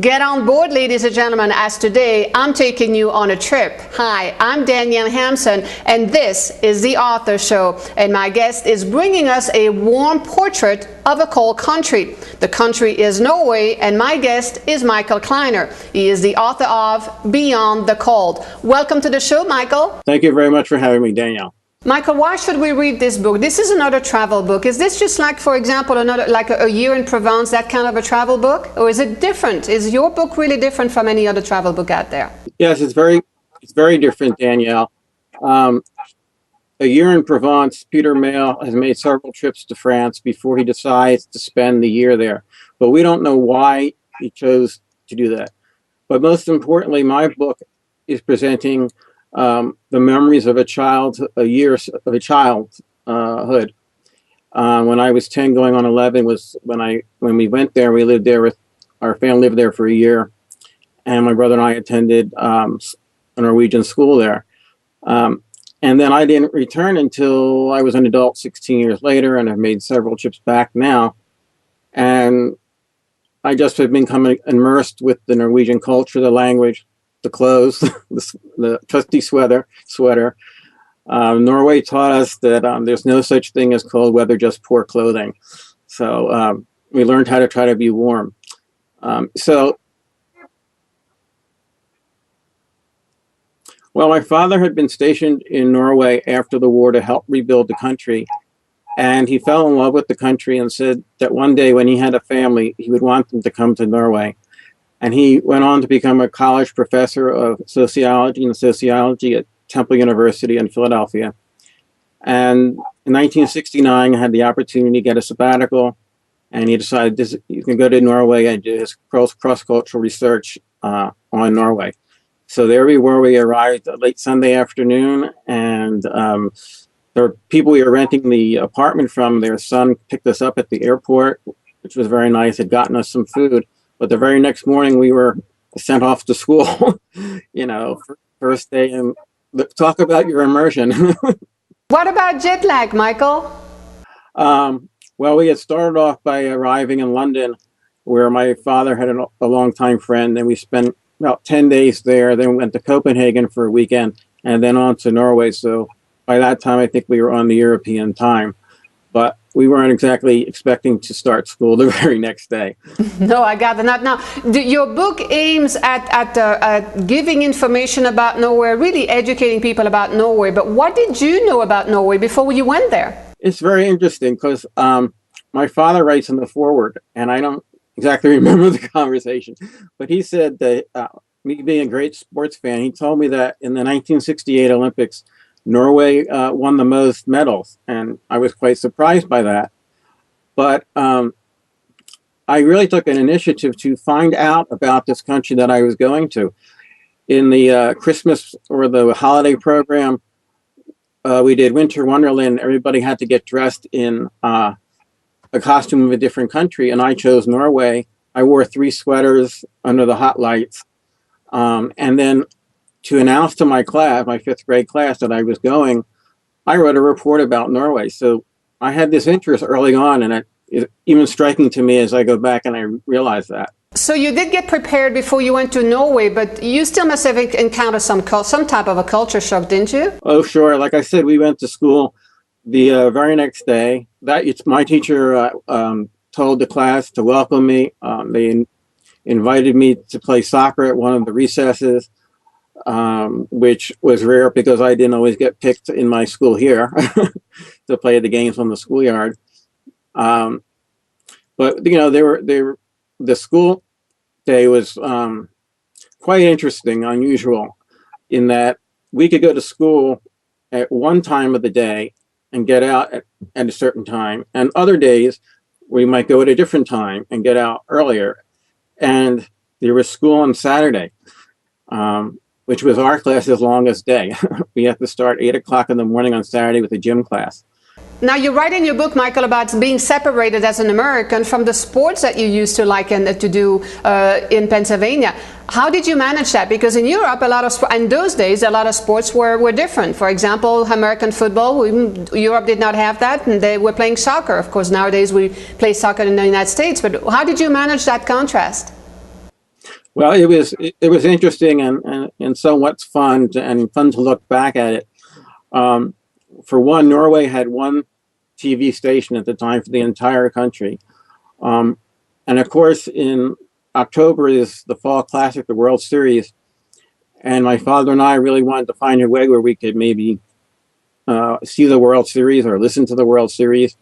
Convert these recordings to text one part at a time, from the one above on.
Get on board, ladies and gentlemen, as today I'm taking you on a trip. Hi, I'm Danielle Hampson, and this is The Author Show. And my guest is bringing us a warm portrait of a cold country. The country is Norway, and my guest is Michael Kleiner. He is the author of Beyond the Cold. Welcome to the show, Michael. Thank you very much for having me, Danielle. Michael, why should we read this book? This is another travel book. Is this just like, for example, another like a year in Provence, that kind of a travel book? Or is it different? Is your book really different from any other travel book out there? Yes, it's very different, Danielle. A year in Provence, Peter Mayle has made several trips to France before he decides to spend the year there. But we don't know why he chose to do that. But most importantly, my book is presenting the memories of childhood. When I was 10, going on 11, was when we went there. We lived there with our family, lived there for a year, and my brother and I attended a Norwegian school there. And then I didn't return until I was an adult 16 years later, and I've made several trips back now. And I just have become immersed with the Norwegian culture, the language, the clothes, the trusty sweater. Norway taught us that there's no such thing as cold weather, just poor clothing. So we learned how to try to be warm. Well, my father had been stationed in Norway after the war to help rebuild the country. And he fell in love with the country and said that one day when he had a family, he would want them to come to Norway. And he went on to become a college professor of sociology at Temple University in Philadelphia. And in 1969, I had the opportunity to get a sabbatical, and he decided you can go to Norway and do his cross-cultural research on Norway. So there we were. We arrived late Sunday afternoon, and there were people we were renting the apartment from. Their son picked us up at the airport, which was very nice, had gotten us some food. But the very next morning, we were sent off to school, first day. And talk about your immersion. What about jet lag, Michael? Well, we had started off by arriving in London, where my father had a longtime friend, and we spent about 10 days there. Then we went to Copenhagen for a weekend, and then on to Norway. So by that time, I think we were on the European time. But we weren't exactly expecting to start school the very next day. No, I gather not. Now, your book aims at giving information about Norway, really educating people about Norway. But what did you know about Norway before you went there? It's very interesting because my father writes in the foreword, and I don't exactly remember the conversation, but he said that me being a great sports fan, he told me that in the 1968 Olympics, Norway won the most medals, and I was quite surprised by that. But I really took an initiative to find out about this country that I was going to. In the Christmas or the holiday program, we did Winter Wonderland. Everybody had to get dressed in a costume of a different country, and I chose Norway. I wore 3 sweaters under the hot lights, and then to announce to my class, my 5th grade class, that I was going, I wrote a report about Norway. So I had this interest early on, and it's even striking to me as I go back and I realize that. So you did get prepared before you went to Norway, but you still must have encountered some type of a culture shock, didn't you? Oh, sure. Like I said, we went to school the very next day. My teacher told the class to welcome me. They invited me to play soccer at one of the recesses. Which was rare because I didn't always get picked in my school here to play the games on the schoolyard. But the school day was quite interesting, unusual, in that we could go to school at one time of the day and get out at a certain time, and other days we might go at a different time and get out earlier. And there was school on Saturday. Which was our class's longest day. We had to start 8 o'clock in the morning on Saturday with a gym class. Now, you write in your book, Michael, about being separated as an American from the sports that you used to like and to do in Pennsylvania. How did you manage that? Because in Europe, in those days, a lot of sports were different. For example, American football, Europe did not have that, and they were playing soccer. Of course, nowadays we play soccer in the United States. But how did you manage that contrast? Well, it was interesting and somewhat fun to look back at it. Um, for one, Norway had one TV station at the time for the entire country. Um, and of course, in October is the Fall Classic, the World Series. And my father and I really wanted to find a way where we could maybe see the World Series or listen to the World Series.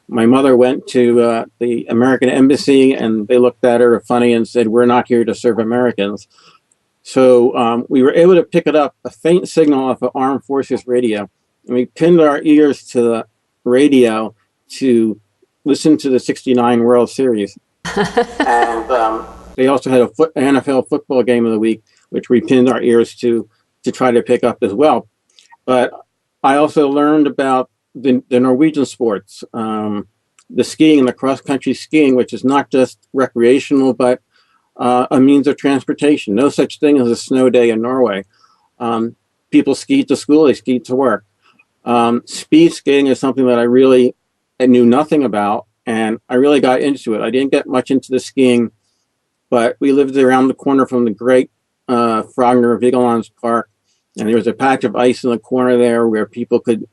My mother went to the American Embassy, and they looked at her funny and said, "We're not here to serve Americans." So we were able to pick it up, a faint signal off of Armed Forces radio, and we pinned our ears to the radio to listen to the '69 World Series. And they also had an NFL football game of the week, which we pinned our ears to try to pick up as well. But I also learned about the Norwegian sports, the skiing and the cross-country skiing, which is not just recreational, but a means of transportation. No such thing as a snow day in Norway. People ski to school, they ski to work. Speed skating is something that I knew nothing about, and I really got into it. I didn't get much into the skiing, but we lived around the corner from the great Frogner Vigelands Park, and there was a patch of ice in the corner there where people could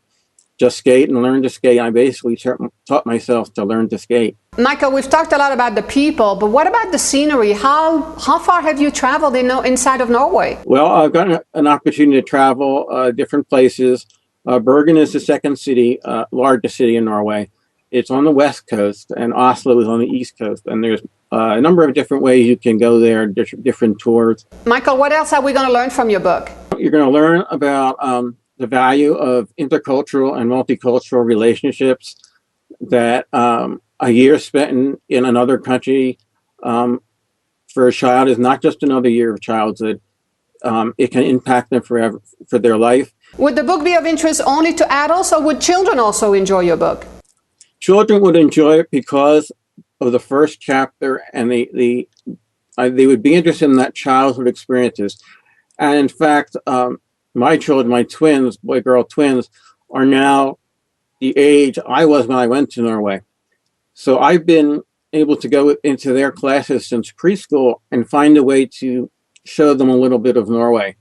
just skate and learn to skate. I basically taught myself to learn to skate. Michael, we've talked a lot about the people, but what about the scenery? How far have you traveled inside of Norway? Well, I've gotten an opportunity to travel different places. Bergen is the second city, largest city in Norway. It's on the west coast, and Oslo is on the east coast. And there's a number of different ways you can go there, different tours. Michael, what else are we going to learn from your book? You're going to learn about the value of intercultural and multicultural relationships, that a year spent in another country for a child is not just another year of childhood. It can impact them forever, for their life. Would the book be of interest only to adults, or would children also enjoy your book? Children would enjoy it because of the first chapter, and they would be interested in that childhood experiences. And in fact, my children, my twins, boy-girl twins, are now the age I was when I went to Norway. So I've been able to go into their classes since preschool and find a way to show them a little bit of Norway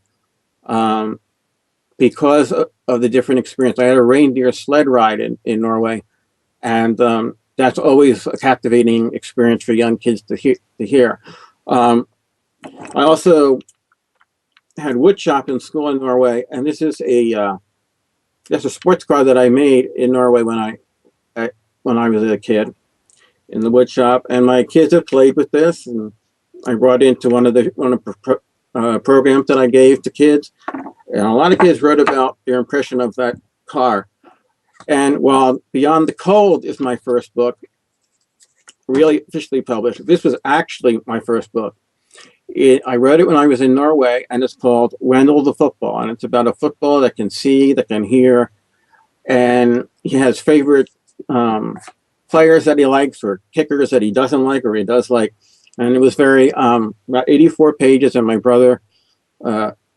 because of the different experience. I had a reindeer sled ride in Norway, and that's always a captivating experience for young kids to hear. I also had woodshop in school in Norway, and this is that's a sports car that I made in Norway when I was a kid in the woodshop, and my kids have played with this, and I brought it into one of the programs that I gave to kids, and a lot of kids wrote about their impression of that car. And while Beyond the Cold is my first book, really officially published, this was actually my first book. I wrote it when I was in Norway, and it's called Wendell the Football, and it's about a footballer that can see, that can hear, and he has favorite players that he likes, or kickers that he doesn't like, or he does like. And it was about 84 pages, and my brother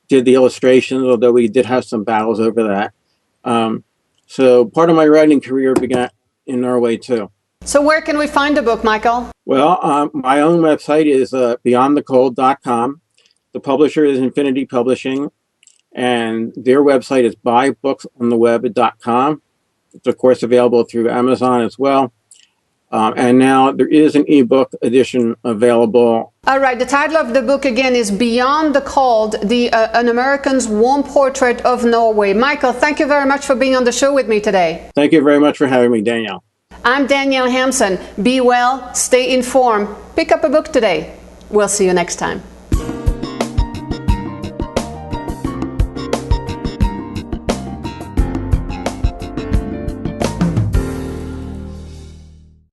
did the illustrations, although we did have some battles over that. So part of my writing career began in Norway too. So where can we find the book, Michael? Well, my own website is beyondthecold.com. The publisher is Infinity Publishing, and their website is buybooksontheweb.com. It's, of course, available through Amazon as well. And now there is an ebook edition available. All right. The title of the book again is Beyond the Cold, an American's Warm Portrait of Norway. Michael, thank you very much for being on the show with me today. Thank you very much for having me, Danielle. I'm Danielle Hampson. Be well, stay informed, pick up a book today. We'll see you next time.